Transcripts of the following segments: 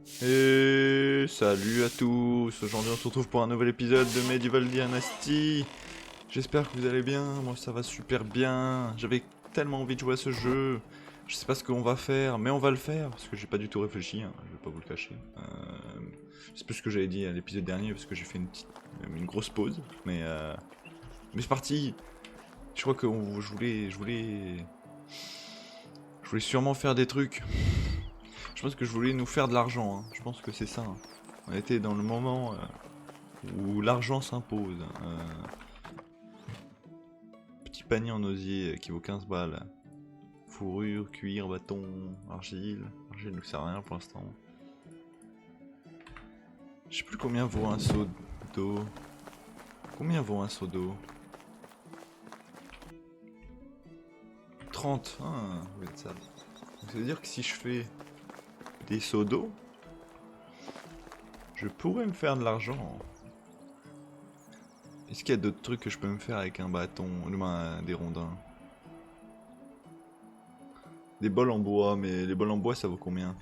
Et salut à tous, aujourd'hui on se retrouve pour un nouvel épisode de Medieval Dynasty. J'espère que vous allez bien, moi ça va super bien. J'avais tellement envie de jouer à ce jeu. Je sais pas ce qu'on va faire, mais on va le faire, parce que j'ai pas du tout réfléchi, hein, je vais pas vous le cacher. C'est plus ce que j'avais dit à l'épisode dernier, parce que j'ai fait une grosse pause. Mais c'est parti. Je crois que je voulais sûrement faire des trucs. Je pense que je voulais nous faire de l'argent, hein. Je pense que c'est ça, hein. On était dans le moment où l'argent s'impose. Petit panier en osier qui vaut 15 balles. Fourrure, cuir, bâton, argile. Argile ne nous sert à rien pour l'instant. Je sais plus combien vaut un seau d'eau. Combien vaut un seau d'eau? 30. Ah, vous êtes sale. Donc ça veut dire que si je fais des seaux d'eau, je pourrais me faire de l'argent. Est-ce qu'il y a d'autres trucs que je peux me faire avec un bâton, des rondins? Des bols en bois, mais les bols en bois ça vaut combien?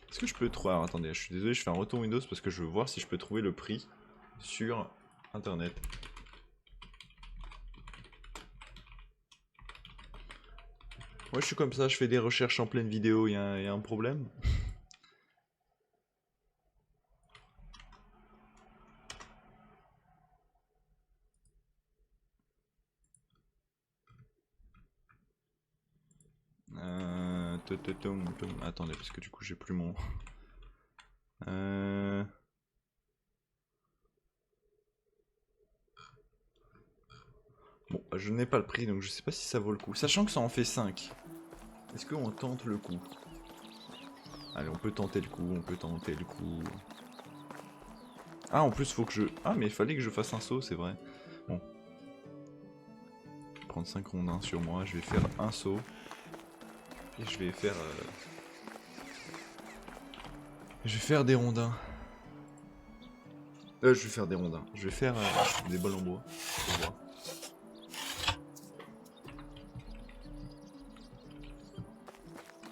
Est-ce que je peux trouver... Alors attendez, je suis désolé, je fais un retour Windows parce que je veux voir si je peux trouver le prix sur internet. Ouais, je suis comme ça, je fais des recherches en pleine vidéo, il y a un problème. Attendez, parce que du coup j'ai plus mon... Bon, je n'ai pas le prix, donc je sais pas si ça vaut le coup. Sachant que ça en fait 5. Est-ce qu'on tente le coup? Allez, on peut tenter le coup, on peut tenter le coup. Ah, en plus, faut que je... Ah, mais il fallait que je fasse un saut, c'est vrai. Bon. Je vais prendre 5 rondins sur moi, je vais faire un saut. Et je vais faire... Je vais faire des rondins. Je vais faire des rondins. Je vais faire des bols en bois. Pour voir.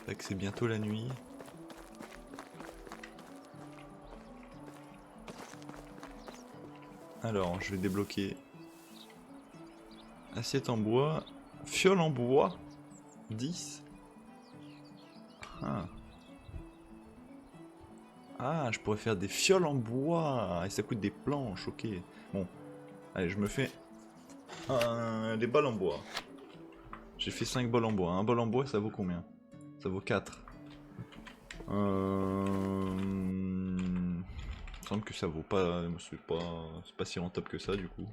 Tac, c'est bientôt la nuit. Alors, je vais débloquer assiette en bois, fiole en bois, 10. Ah, je pourrais faire des fioles en bois, et ça coûte des planches, ok. Bon, allez, je me fais des bols en bois. J'ai fait 5 bols en bois. Un bol en bois, ça vaut combien? Ça vaut 4. Il me semble que ça vaut pas... C'est pas si rentable que ça, du coup.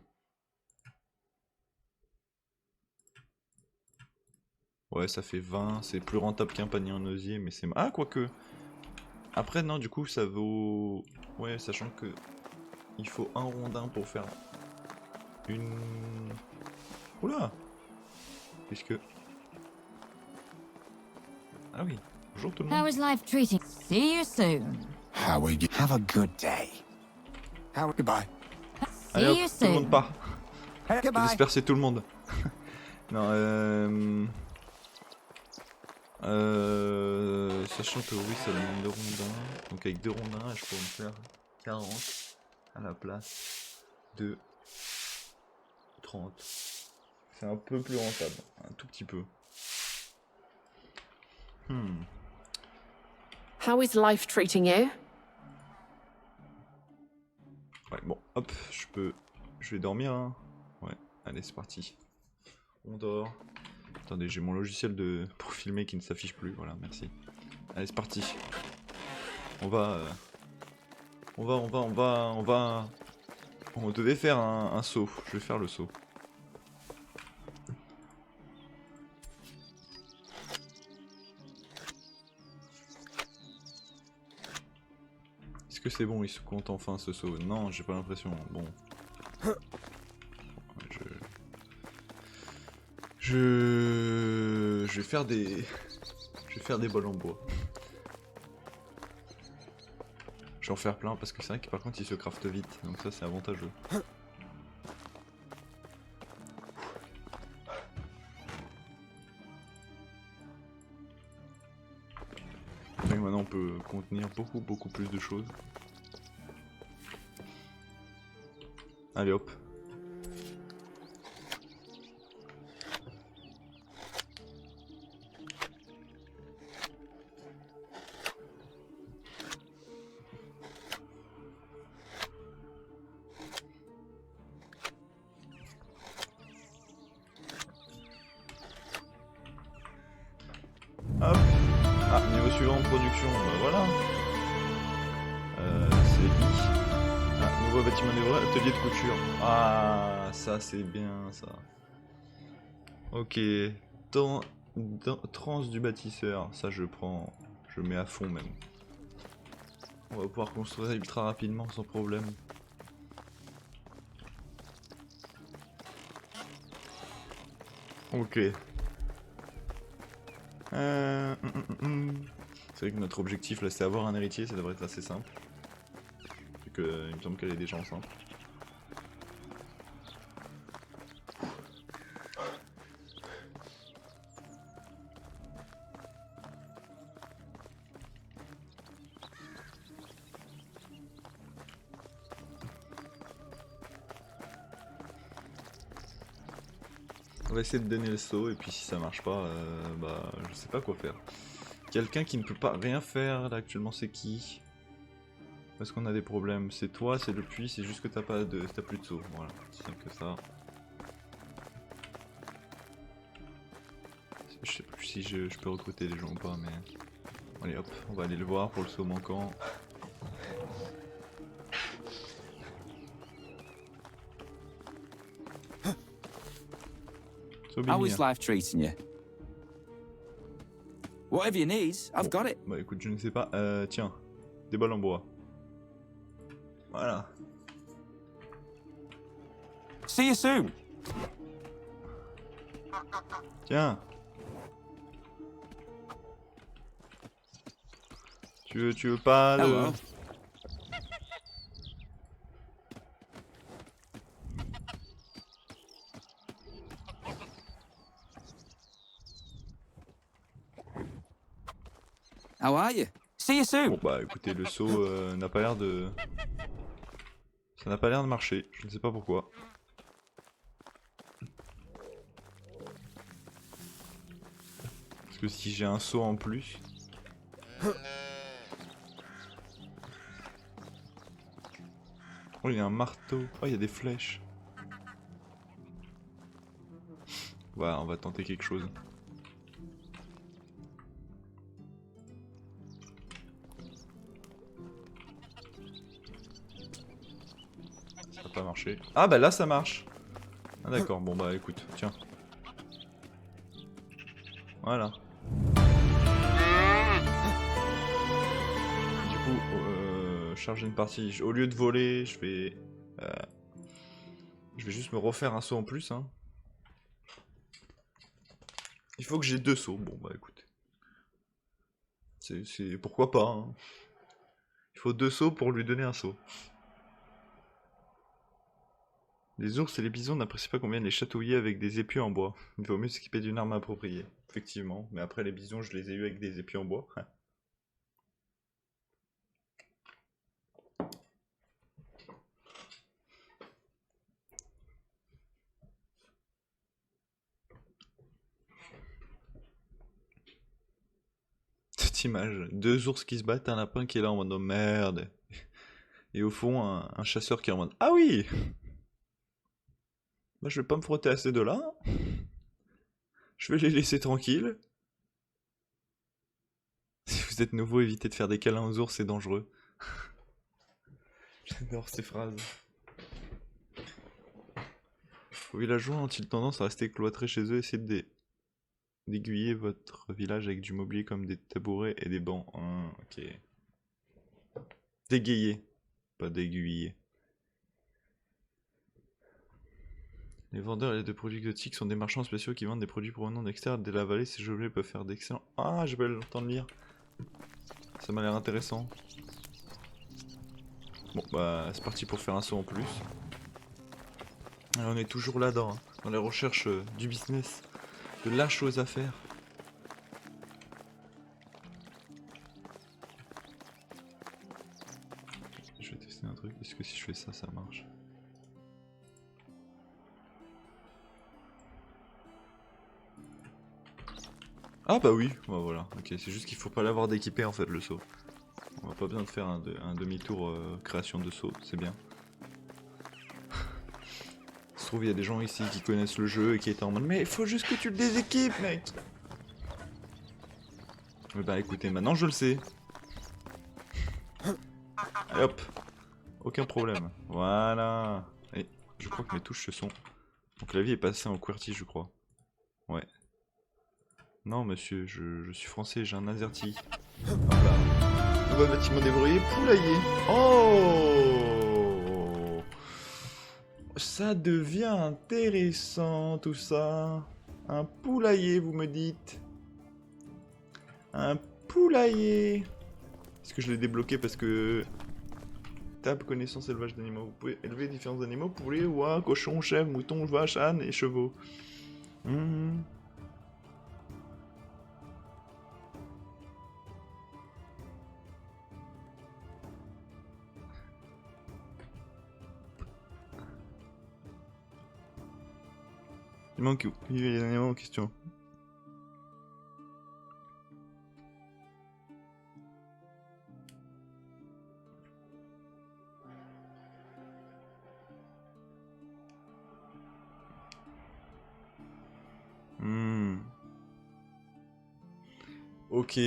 Ouais, ça fait 20. C'est plus rentable qu'un panier en osier, mais c'est... Ah, quoique... Après, non, du coup, ça vaut... Ouais, sachant que... Il faut un rondin pour faire... Une... Oula! Puisque... Ah oui, bonjour tout le monde. How is life treating? See you soon. How are you? Have a good day. Goodbye. Allez See hop, you tout le monde soon. part. Hey, J'ai goodbye. dispersé tout le monde. Non, sachant que oui, ça demande 2 rondins. Donc avec 2 rondins, je peux me faire 40 à la place de 30. C'est un peu plus rentable, un tout petit peu. How is life treating you? Ouais, bon, hop, je vais dormir, hein. Ouais, allez, c'est parti. On dort. Attendez, j'ai mon logiciel pour filmer qui ne s'affiche plus, voilà, merci. Allez, c'est parti. On devait faire un saut. Je vais faire le saut. Est-ce que c'est bon, il se compte enfin ce saut? Non, j'ai pas l'impression. Bon. Je vais faire des... Je vais faire des bols en bois. Je vais en faire plein parce que c'est vrai que par contre il se crafte vite. Donc ça c'est avantageux. maintenant on peut contenir beaucoup plus de choses. Allez hop. Hop. Ah, niveau suivant, production, bah voilà. C'est I. Ah, nouveau bâtiment livré, atelier de couture. Ah, ça c'est bien ça. Ok. Trans du bâtisseur, ça je prends, je mets à fond même. On va pouvoir construire ultra rapidement sans problème. Ok. C'est vrai que notre objectif là c'est avoir un héritier, ça devrait être assez simple. Vu que il me semble qu'elle est déjà enceinte. On va essayer de donner le saut et puis si ça marche pas, bah je sais pas quoi faire. Quelqu'un qui ne peut pas rien faire là actuellement c'est qui? Parce qu'on a des problèmes. C'est toi, c'est le puits, c'est juste que t'as pas de. T'as plus de saut. Voilà, c'est simple que ça. Je sais plus si je peux recruter les gens ou pas, mais. Allez hop, on va aller le voir pour le saut manquant. How is life treating you? Whatever you need, I've got it. Bah écoute, je ne sais pas. Tiens, des balles en bois. Voilà. See you soon. Tiens. Tu veux pas de... Hello. How are you? See you soon. Bon bah écoutez, le saut n'a pas l'air de... Ça n'a pas l'air de marcher, je ne sais pas pourquoi. Parce que si j'ai un saut en plus... Oh il y a un marteau, oh il y a des flèches. Voilà, on va tenter quelque chose. Ça n'a pas marché. Ah bah là ça marche. Ah d'accord, bon bah écoute, tiens. Voilà. Du coup, charger une partie. Au lieu de voler, je vais juste me refaire un saut en plus. Hein. Il faut que j'ai 2 sauts. Bon bah écoute. C'est pourquoi pas. Hein. Il faut 2 sauts pour lui donner un saut. Les ours et les bisons n'apprécient pas qu'on vienne les chatouiller avec des épieux en bois. Il vaut mieux s'équiper d'une arme appropriée. Effectivement. Mais après les bisons, je les ai eus avec des épieux en bois. Cette image. 2 ours qui se battent, un lapin qui est là en mode oh merde. Et au fond, un chasseur qui est en mode ah oui! Bah, je vais pas me frotter à ces deux-là. Je vais les laisser tranquilles. Si vous êtes nouveau, évitez de faire des câlins aux ours, c'est dangereux. J'adore ces phrases. Vos villageois ont-ils tendance à rester cloîtrés chez eux? Essayez d'aiguiller votre village avec du mobilier comme des tabourets et des bancs. Ah, ok. D'égayer, pas d'aiguiller. Les vendeurs et de produits exotiques sont des marchands spéciaux qui vendent des produits provenant d'extérieur de la vallée. Ces objets peuvent faire d'excellents... Ah, j'ai pas eu le temps de lire. Ça m'a l'air intéressant. Bon, bah, c'est parti pour faire un saut en plus. Alors, on est toujours là dans les recherches du business, de la chose à faire. ça marche. Ah bah oui, bah voilà, ok, c'est juste qu'il faut pas l'avoir d'équipé en fait le saut. On va pas besoin de faire un demi-tour création de saut, c'est bien. Ça se trouve il y a des gens ici qui connaissent le jeu et qui étaient en mode mais il faut juste que tu le déséquipes mec. Mais bah écoutez, maintenant je le sais. Allez hop, aucun problème, voilà. Et je crois que mes touches se sont... Mon clavier est passé en QWERTY je crois. Ouais. Non monsieur, je suis français, j'ai un AZERTY. Hop là. Nouveau bâtiment débrouillé, poulailler. Oh, ça devient intéressant tout ça. Un poulailler vous me dites. Un poulailler. Est-ce que je l'ai débloqué parce que... Table connaissance élevage d'animaux. Vous pouvez élever différents animaux, poulet, oie, cochon, chèvre, mouton, vache, âne et chevaux. Il manque où? Il y a les animaux en question. Ok.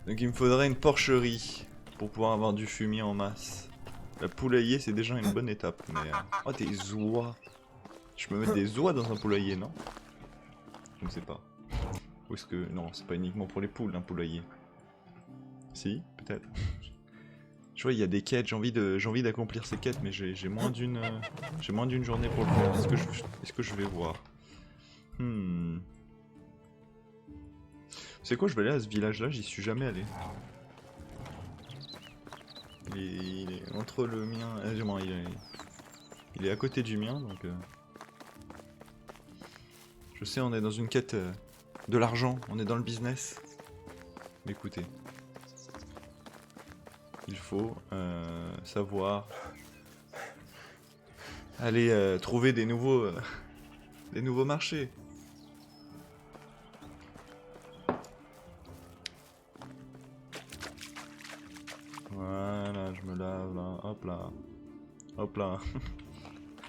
Donc il me faudrait une porcherie pour pouvoir avoir du fumier en masse. La poulailler c'est déjà une bonne étape, mais... Oh des oies. Je peux mettre des oies dans un poulailler, non? Je ne sais pas. Ou est-ce que... Non, c'est pas uniquement pour les poules un poulailler. Si, peut-être. Je vois il y a des quêtes, j'ai envie d'accomplir ces quêtes, mais j'ai moins d'une journée pour le faire. Est-ce que je vais voir? C'est quoi, je vais aller à ce village là, j'y suis jamais allé. Il est entre le mien, du moins il est à côté du mien donc je sais on est dans une quête de l'argent, on est dans le business. Mais écoutez, il faut savoir aller trouver des nouveaux marchés. Voilà, je me lave là, hop là. Hop là.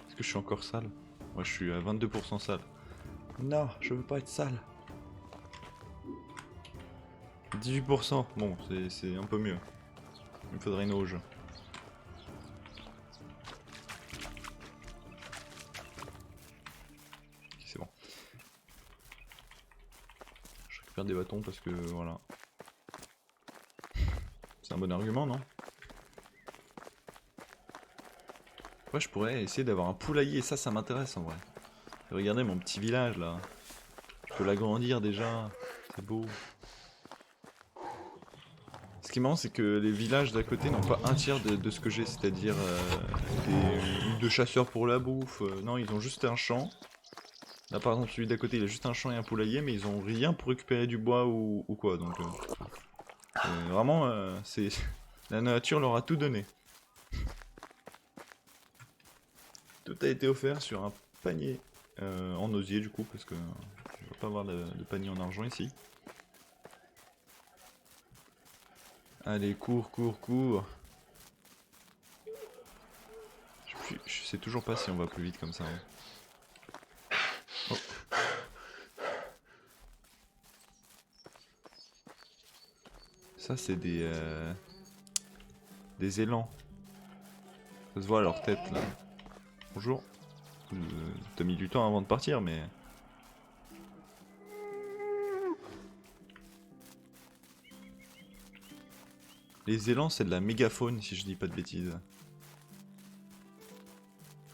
Est-ce que je suis encore sale? Moi je suis à 22% sale. Non, je veux pas être sale. 18%, bon c'est un peu mieux. Il me faudrait une auge. Ok, c'est bon. Je récupère des bâtons parce que voilà. C'est un bon argument, non? Ouais, je pourrais essayer d'avoir un poulailler, ça m'intéresse en vrai. Regardez mon petit village là. Je peux l'agrandir déjà, c'est beau. Ce qui est marrant, c'est que les villages d'à côté n'ont pas un tiers de ce que j'ai, c'est-à-dire de chasseurs pour la bouffe. Non, ils ont juste un champ. Là par exemple, celui d'à côté, il a juste un champ et un poulailler, mais ils ont rien pour récupérer du bois ou quoi. Donc vraiment, c'est la nature leur a tout donné. Tout a été offert sur un panier en osier du coup, parce que je ne veux pas avoir de panier en argent ici. Allez, cours, cours, cours. Je sais toujours pas si on va plus vite comme ça. Hein. Oh. Ça c'est des élans. Ça se voit à leur tête là. Bonjour. T'as mis du temps avant de partir mais... Les élans c'est de la mégafaune si je dis pas de bêtises.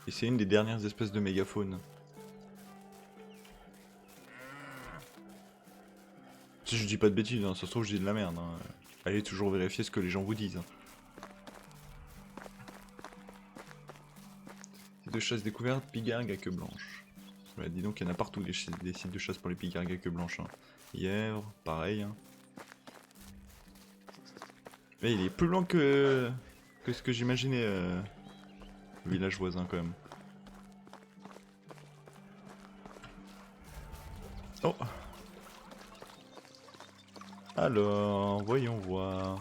Et c'est une des dernières espèces de mégafaune. Si je dis pas de bêtises, hein, ça se trouve je dis de la merde. Hein. Allez toujours vérifier ce que les gens vous disent. Hein. Sites de chasse découverte, pigargue à queue blanche. Ouais, dis donc il y en a partout des sites de chasse pour les pigargues à queue blanche. Hein. Yèvre, pareil. Hein. Mais il est plus long que ce que j'imaginais le village voisin quand même. Oh. Alors, voyons voir.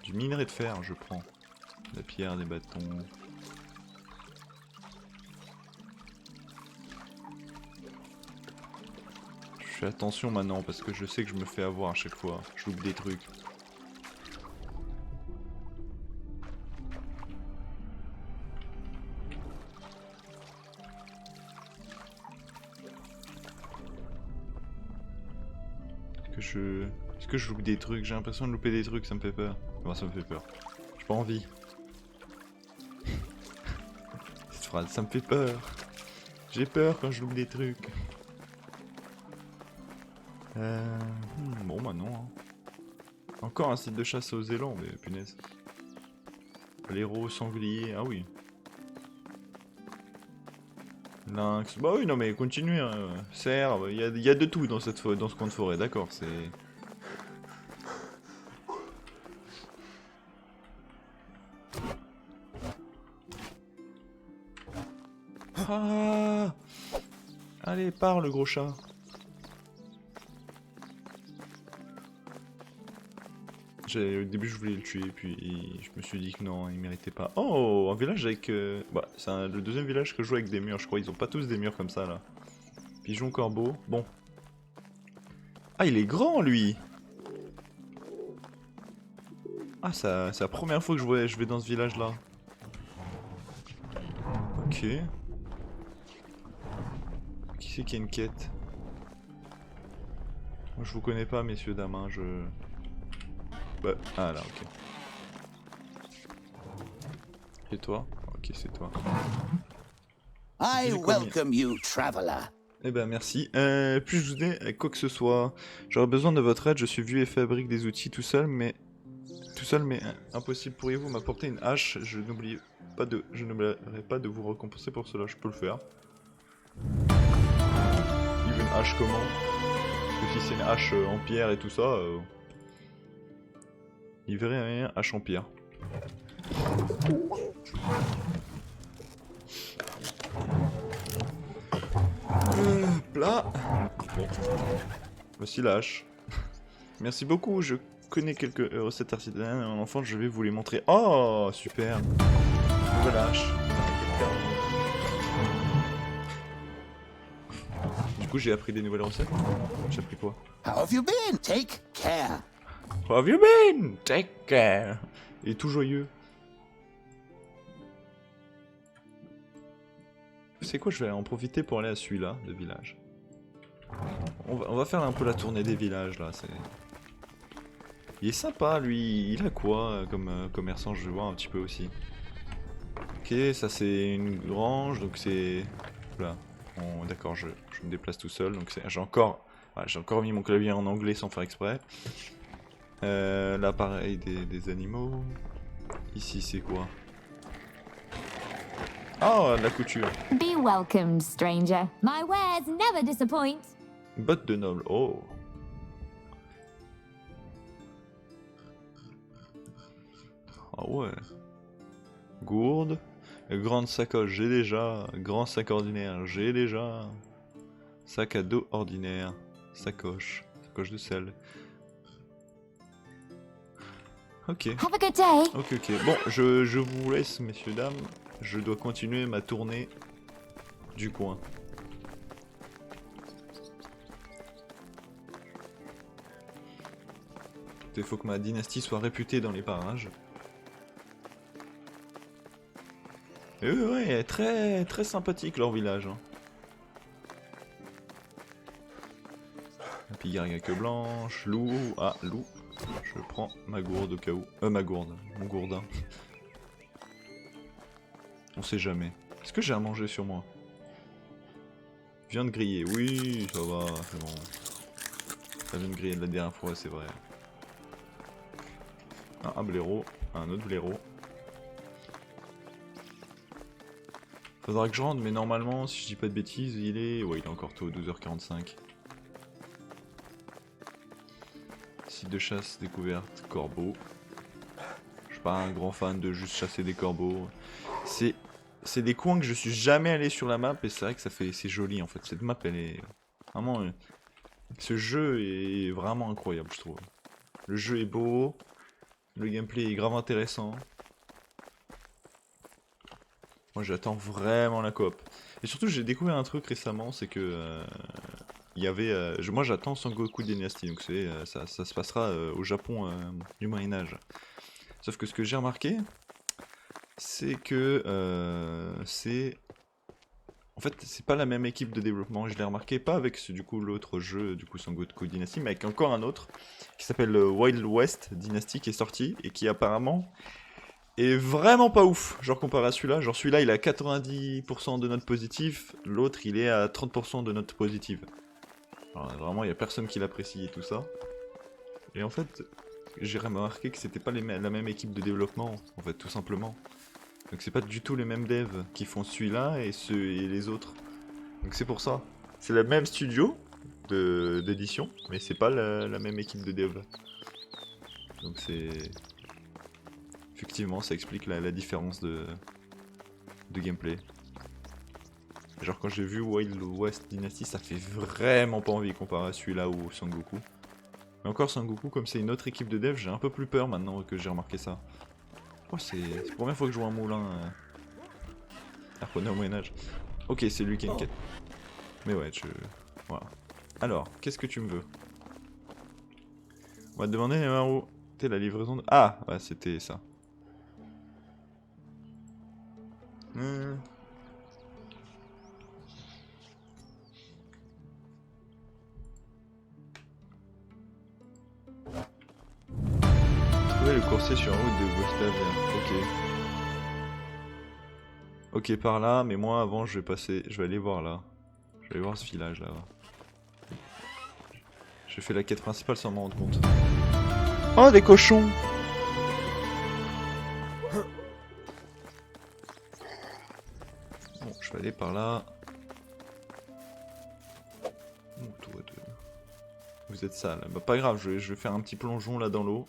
Du minerai de fer, je prends. De la pierre, des bâtons. Je fais attention maintenant parce que je sais que je me fais avoir à chaque fois. Je loupe des trucs. Est-ce que je loupe des trucs? J'ai l'impression de louper des trucs, ça me fait peur. Enfin, ça me fait peur. J'ai pas envie. Cette phrase, ça me fait peur. J'ai peur quand je loupe des trucs. Bon bah non. Hein. Encore un site de chasse aux élans, mais punaise. Blaireau, sanglier, ah oui. Lynx, bah oui non mais continuez, hein. Cerf, il y a de tout dans ce coin de forêt, d'accord, c'est... Ah, allez, pars le gros chat. Au début je voulais le tuer, puis je me suis dit que non, il méritait pas. Oh, un village avec... Bah, c'est le deuxième village que je joue avec des murs, je crois. Ils ont pas tous des murs comme ça, là. Pigeon, corbeau, bon. Ah, il est grand, lui. Ah, c'est la première fois que je vais dans ce village-là. Ok. Qui c'est qui a une quête? Moi, je vous connais pas, messieurs, dames, hein, je... Bah, ah là, ok. Et toi? Ok, c'est toi. I welcome you, traveler. Eh ben merci. Puis-je vous aider avec quoi que ce soit? J'aurais besoin de votre aide, je suis vieux et fabrique des outils tout seul, mais impossible. Pourriez-vous m'apporter une hache? Je n'oublierai pas de vous récompenser pour cela, je peux le faire. Il veut une hache comment? Parce que si c'est une hache en pierre et tout ça... Il verrait rien, hache en pierre. Plat. Bon. Voici la hache. Merci beaucoup, je connais quelques recettes artisanales en enfant, je vais vous les montrer. Oh, super. Nouvelle hache. Du coup, j'ai appris des nouvelles recettes. J'ai appris quoi? How have you been? Take care. How have you been? Take care. Il est tout joyeux. C'est quoi, je vais en profiter pour aller à celui-là, le village. On va faire un peu la tournée des villages, là, c'est... Il est sympa, lui. Il a quoi comme commerçant? Je vais voir un petit peu aussi. Ok, ça c'est une grange, donc c'est... Là. D'accord, je me déplace tout seul, donc j'ai encore mis mon clavier en anglais sans faire exprès. Là pareil, des animaux. Ici c'est quoi? Oh, de la couture. Be welcome, stranger. My wares never disappoint. Botte de noble, oh. Ah ouais. Gourde. Grande sacoche, j'ai déjà. Grand sac ordinaire, j'ai déjà. Sac à dos ordinaire. Sacoche. Sacoche de sel. Ok. Have a good day. Ok. Bon, je vous laisse, messieurs, dames. Je dois continuer ma tournée du coin. Il faut que ma dynastie soit réputée dans les parages. Et eux, ouais, très sympathique leur village. Hein. Et puis gargaque blanche, loup. Ah, loup. Je prends ma gourde au cas où. Ma gourde, mon gourdin. On sait jamais. Est-ce que j'ai à manger sur moi? Viande grillée, oui, ça va, c'est bon. Ça vient de griller de la dernière fois, c'est vrai. Ah, un blaireau, un autre blaireau. Faudra que je rentre, mais normalement, si je dis pas de bêtises, il est... Ouais, il est encore tôt, 12h45. Site de chasse découverte, corbeau. Je pas un grand fan de juste chasser des corbeaux. C'est des coins que je suis jamais allé sur la map et c'est vrai que c'est joli en fait. Cette map elle est vraiment ce jeu est vraiment incroyable je trouve. Le jeu est beau, le gameplay est grave intéressant. Moi j'attends vraiment la coop. Et surtout j'ai découvert un truc récemment, c'est que il y avait moi j'attends Sangoku Dynasty, donc ça se passera au Japon du Moyen-Âge. Sauf que ce que j'ai remarqué, c'est que en fait, c'est pas la même équipe de développement, je l'ai remarqué, pas avec du coup l'autre jeu, du coup Sangoku Dynasty, mais avec encore un autre qui s'appelle Wild West Dynasty qui est sorti et qui apparemment est vraiment pas ouf. Genre comparé à celui-là, genre celui-là il a 90% de notes positives, l'autre il est à 30% de notes positives. Alors, vraiment, il y a personne qui l'apprécie et tout ça. Et en fait, j'ai remarqué que c'était pas la même équipe de développement, en fait, tout simplement. Donc c'est pas du tout les mêmes devs qui font celui-là et les autres. Donc c'est pour ça. C'est le même studio d'édition, mais c'est pas la même équipe de dev. Donc c'est... Effectivement, ça explique la différence de gameplay. Genre quand j'ai vu Wild West Dynasty, ça fait vraiment pas envie comparé à celui-là ou au Sangoku. Mais encore Sangoku, comme c'est une autre équipe de dev, j'ai un peu plus peur maintenant que j'ai remarqué ça. Oh, c'est la première fois que je vois un moulin harponné au Moyen-Âge. Ok, c'est lui qui a une quête. Mais ouais, voilà. Alors, qu'est-ce que tu me veux? On va te demander où t'es la livraison de... Ah, ouais, c'était ça. Trouvez le coursier sur la route de Gustavia. Ok. Ok, par là, mais moi avant je vais aller voir là. Je vais aller voir ce village là. Je fais la quête principale sans m'en rendre compte. Oh, des cochons! Bon, je vais aller par là. Vous êtes sale. Bah pas grave, je vais faire un petit plongeon là dans l'eau.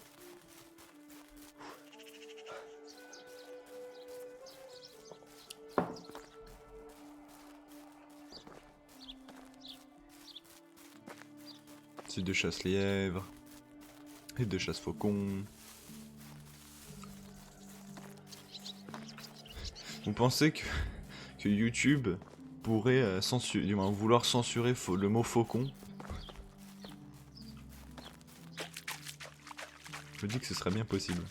C'est de chasse lièvre. Et de chasse faucon. Vous pensez que YouTube pourrait censurer, du moins vouloir censurer le mot faucon? Je me dis que ce serait bien possible.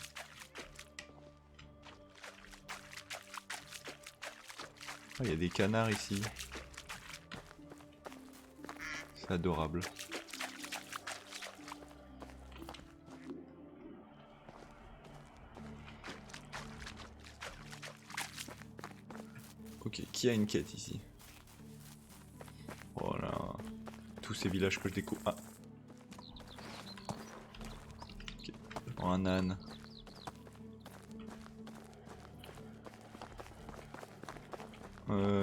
Ah, il y a des canards ici. C'est adorable. Ok, qui a une quête ici? Voilà. Tous ces villages que je découvre. Ah. Ok. Oh, un âne.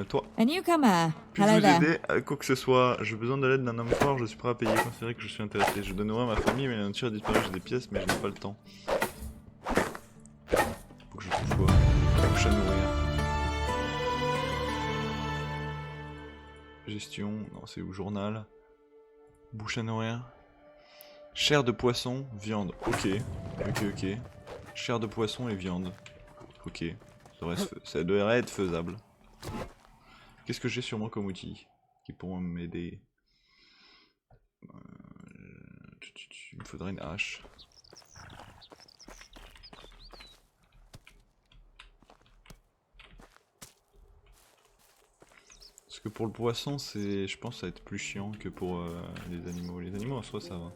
Toi. A newcomer. Puis-je Hello vous there. aider à quoi que ce soit? J'ai besoin de l'aide d'un homme fort, je suis prêt à payer, considérez que je suis intéressé. Je donnerai à ma famille, mais la nature a disparu, j'ai des pièces, mais je n'ai pas le temps. Faut que je trouve quoi? Bouche à nourrir. Gestion, non c'est où? Journal. Bouche à nourrir. Chair de poisson, viande. Ok, ok. Chair de poisson et viande. Ok, ça devrait être faisable. Qu'est-ce que j'ai sur moi comme outil qui pourront m'aider? Il me faudrait une hache. Parce que pour le poisson, je pense que ça va être plus chiant que pour les animaux. Les animaux en soi, ça va.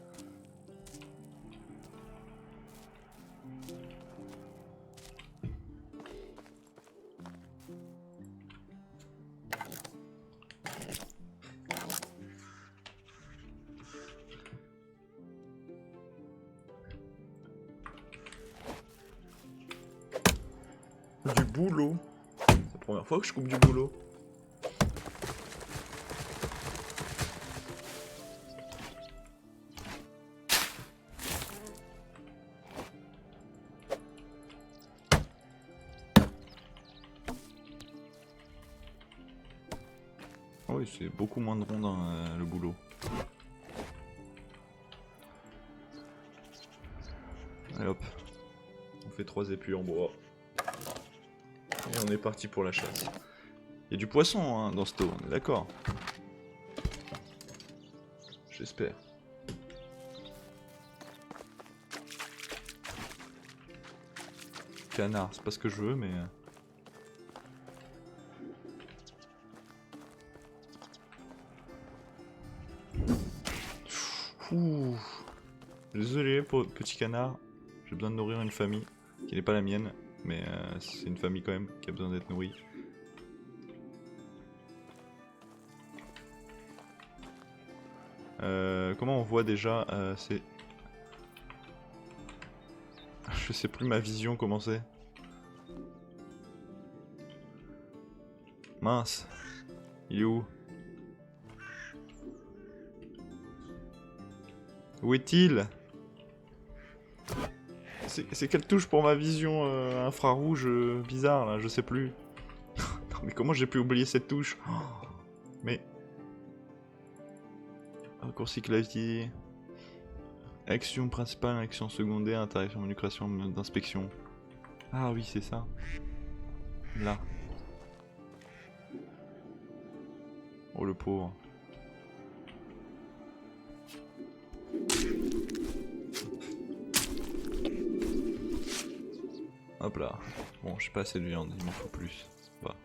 Du boulot. C'est la première fois que je coupe du boulot. oui, c'est beaucoup moins de rondins le boulot. Allez hop. On fait 3 épus en bois. Et on est parti pour la chasse. Il y a du poisson hein, dans ce taux, on est d'accord. J'espère. Canard, c'est pas ce que je veux, mais... Ouh. Désolé pour le petit canard. J'ai besoin de nourrir une famille, qui n'est pas la mienne, mais c'est une famille quand même qui a besoin d'être nourrie. Comment on voit déjà c'est... Je sais plus ma vision comment c'est. Mince. Il est où? Où est-il? C'est quelle touche pour ma vision infrarouge bizarre là? Je sais plus. Non, mais comment j'ai pu oublier cette touche? Oh, mais... Raccourci clavier... Action principale, action secondaire, interaction, menu création, d'inspection. Ah oui, c'est ça. Là. Oh le pauvre. Hop là. Bon, j'ai pas assez de viande, il m'en faut plus. Va.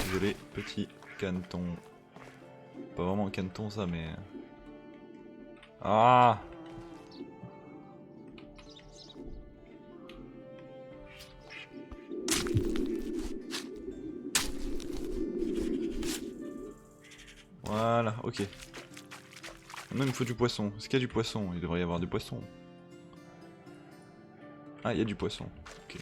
Désolé, petit caneton. Pas vraiment un caneton ça, mais... Ah! Voilà, ok. Maintenant il me faut du poisson. Est-ce qu'il y a du poisson? Il devrait y avoir du poisson. Ah, il y a du poisson. Ok.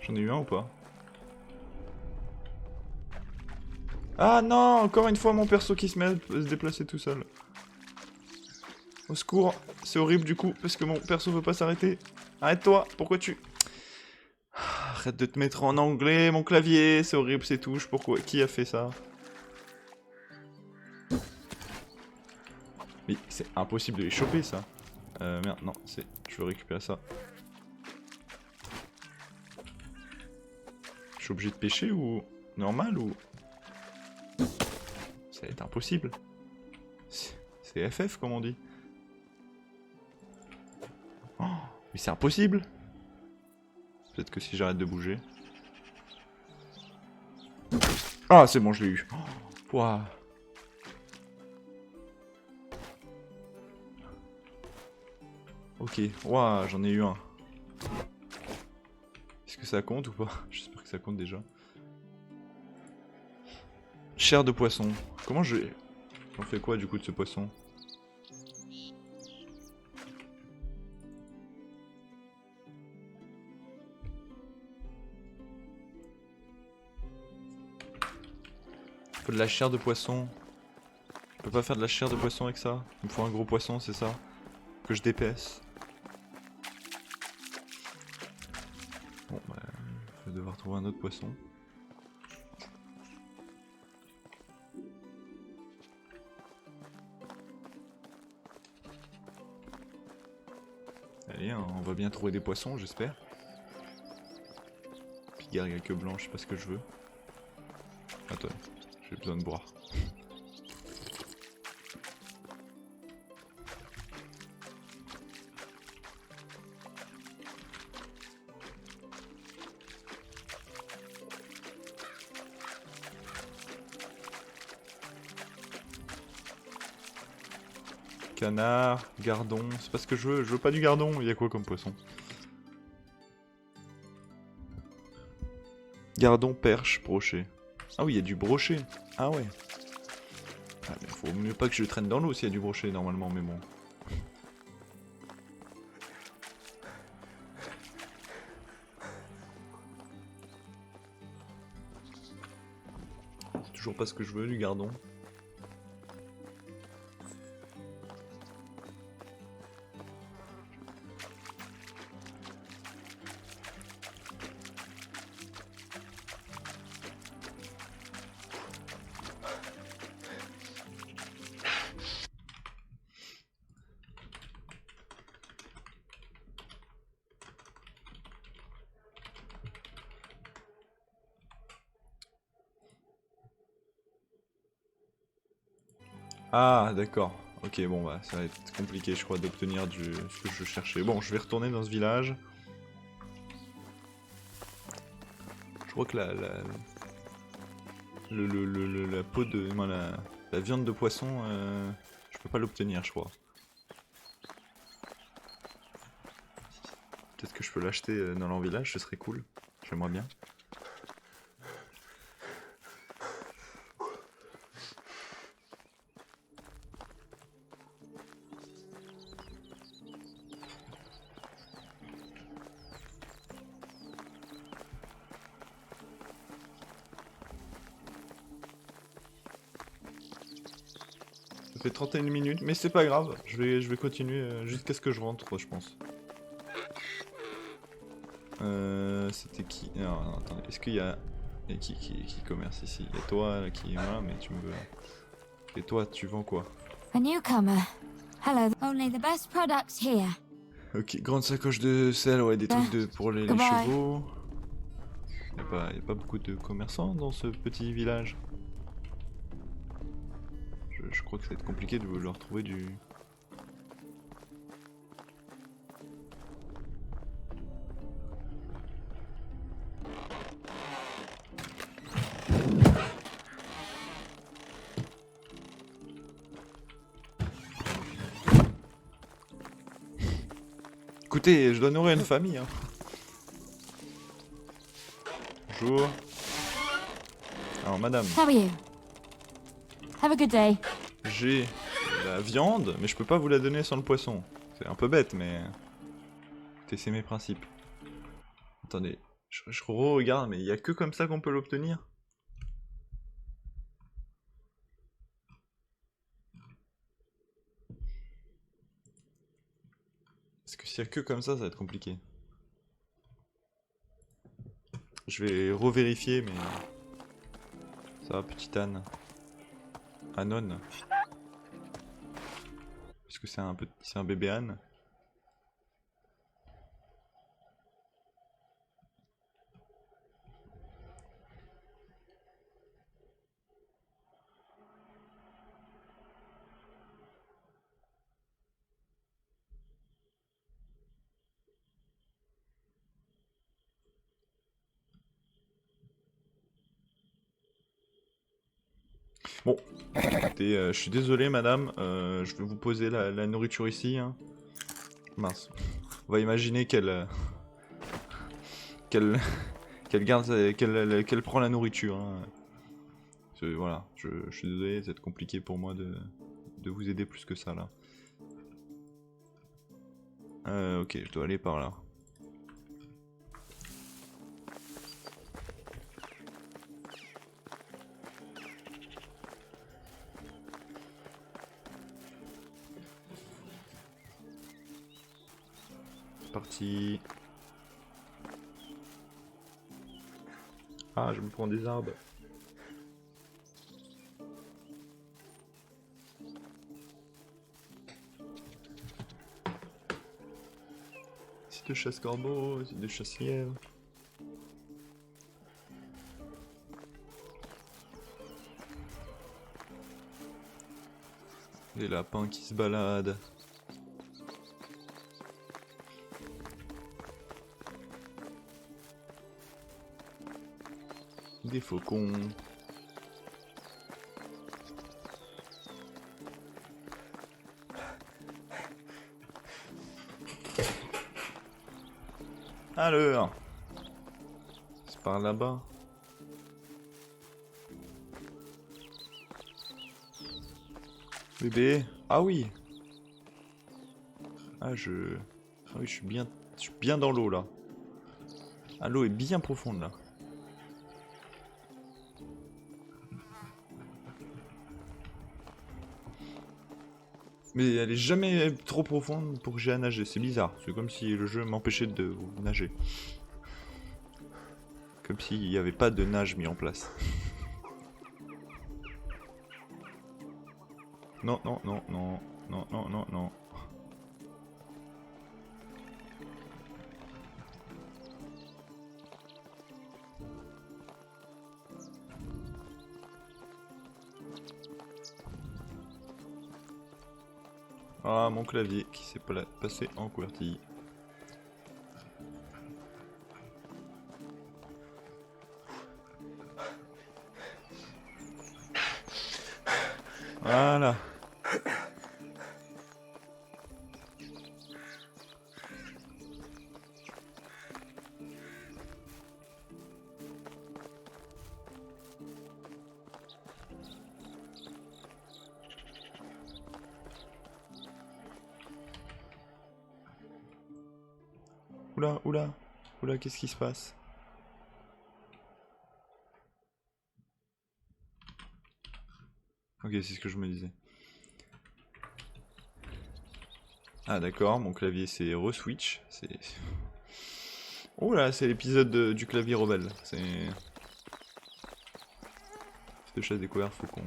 J'en ai eu un ou pas? Ah non, encore une fois mon perso qui se met à se déplacer tout seul. Au secours, c'est horrible du coup, parce que mon perso veut pas s'arrêter. Arrête-toi, pourquoi tu... Arrête de te mettre en anglais, mon clavier, c'est horrible ces touches, pourquoi? Qui a fait ça? Mais c'est impossible de les choper ça. Merde, non, c'est... Je veux récupérer ça. Je suis obligé de pêcher ou... Normal ou... Ça va être impossible. C'est FF comme on dit. Oh, mais c'est impossible. Peut-être que si j'arrête de bouger... Ah c'est bon, je l'ai eu. Oh, ouah. Ok, ouah, j'en ai eu un. Est-ce que ça compte ou pas? J'espère que ça compte déjà. Chair de poisson. Comment je... On fait quoi du coup de ce poisson? Faut de la chair de poisson. Je peux pas faire de la chair de poisson avec ça? Il me faut un gros poisson, c'est ça? Que je d'épaisse. Bon bah... Je vais devoir trouver un autre poisson. Allez, hein, on va bien trouver des poissons, j'espère. Puis quelques blancs, je sais pas ce que je veux. Attends, j'ai besoin de boire. Canard, gardon, c'est pas ce que je veux pas du gardon, il y a quoi comme poisson? Gardon, perche, brochet. Ah oui, il y a du brochet. Ah ouais. Ah, mais faut mieux pas que je traîne dans l'eau s'il y a du brochet normalement, mais bon. C'est toujours pas ce que je veux du gardon. Ah, d'accord. Ok, bon, bah, ça va être compliqué, je crois, d'obtenir ce que je cherchais. Bon, je vais retourner dans ce village. Je crois que la peau de... non, la viande de poisson, je peux pas l'obtenir, je crois. Peut-être que je peux l'acheter dans leur village, ce serait cool. J'aimerais bien. Ça fait 31 minutes, mais c'est pas grave. Je vais continuer jusqu'à ce que je rentre, je pense. C'était qui? Alors, non, attendez, est-ce qu'il y a... Et qui commerce ici? Il y a toi là, qui... Voilà, mais tu me veux... Et toi, tu vends quoi? A newcomer. Hello. Only the best products here. Ok, grande sacoche de sel, ouais, des trucs pour les Goodbye. chevaux. Y a pas beaucoup de commerçants dans ce petit village. Je crois que ça va être compliqué de leur trouver du... Écoutez, je dois nourrir une famille. Hein. Bonjour. Alors, madame, How are you? Have a good day. j'ai la viande, mais je peux pas vous la donner sans le poisson. C'est un peu bête, mais... Écoutez, c'est mes principes. Attendez, je regarde, mais il y a que comme ça qu'on peut l'obtenir. Parce que s'il y a que comme ça va être compliqué. Je vais revérifier, mais... Ça va, petite Anne. Anon. Est-ce que c'est un bébé âne? Bon, écoutez, je suis désolé madame, je vais vous poser la nourriture ici. Hein. Mince. On va imaginer qu'elle qu'elle garde, qu'elle prend la nourriture. Hein. Voilà, je suis désolé, ça va être compliqué pour moi de vous aider plus que ça là. Ok, je dois aller par là. Parti. Ah, je me prends des arbres. Site de chasse-corbeau, site de chasse-lièvre. Des lapins qui se baladent. Des faucons. Alors, c'est par là-bas. Bébé. Ah oui. Ah oui, je suis bien dans l'eau là. Ah, l'eau est bien profonde là. Mais elle est jamais trop profonde pour que j'ai à nager, c'est bizarre. C'est comme si le jeu m'empêchait de nager. Comme s'il n'y avait pas de nage mis en place. Non, non, non, non, non, non, non, non. Ah, mon clavier qui s'est passé en QWERTY. Voilà. Oula, oula, oula, qu'est-ce qui se passe? Ok, c'est ce que je me disais. Ah d'accord, mon clavier s'est re-switch. Oh là, c'est l'épisode du clavier rebelle. C'est... De chasse découverte, faucon.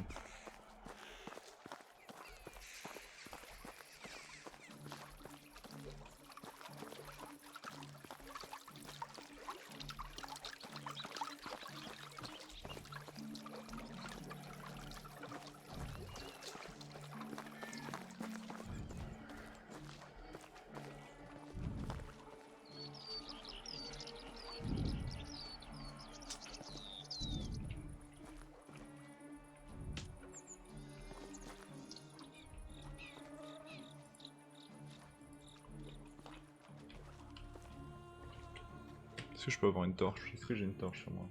Est-ce que je peux avoir une torche? Est-ce que j'ai une torche sur moi?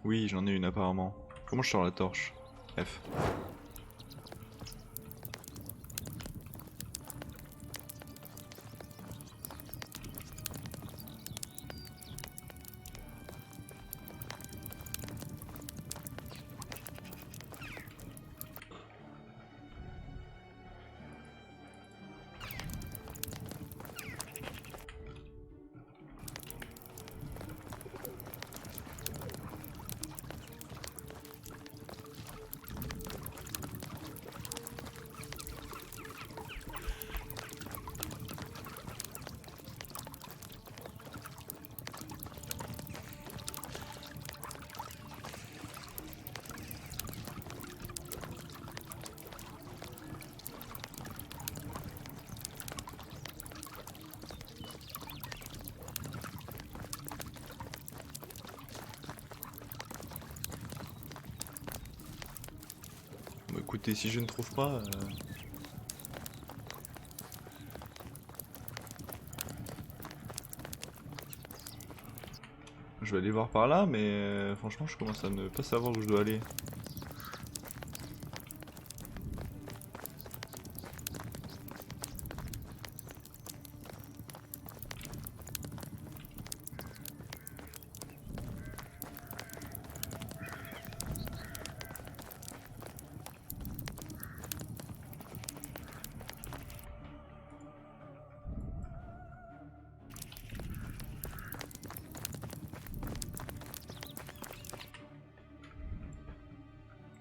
Oui, j'en ai une apparemment. Comment je sors la torche? F. Bah, écoutez, si je ne trouve pas... Je vais aller voir par là, mais franchement, je commence à ne pas savoir où je dois aller.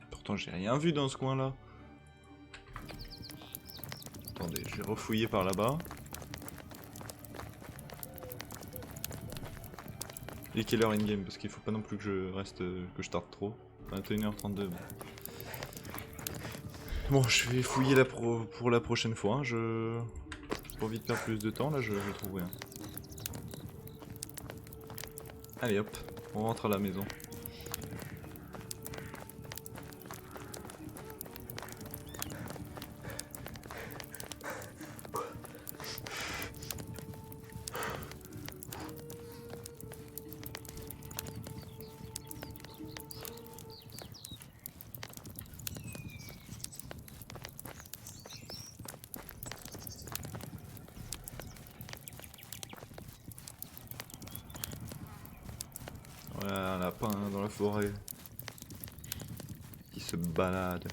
Pourtant, j'ai rien vu dans ce coin-là. Attendez, je vais refouiller par là-bas. Il est quelle heure in-game? Parce qu'il faut pas non plus que je reste, que je tarde trop. 21h32. Bon, je vais fouiller pour la prochaine fois. Hein. J'ai pas envie de perdre plus de temps, là je trouve rien. Allez hop, on rentre à la maison. lapins dans la forêt qui se baladent.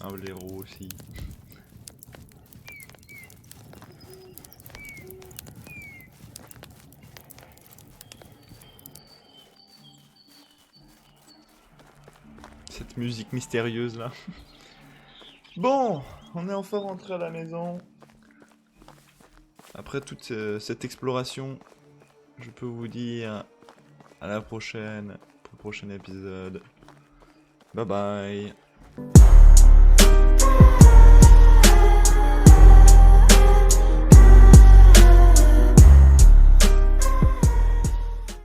Un blaireau aussi. Cette musique mystérieuse là. Bon, on est enfin rentré à la maison. Après toute cette exploration, je peux vous dire à la prochaine pour le prochain épisode. Bye bye.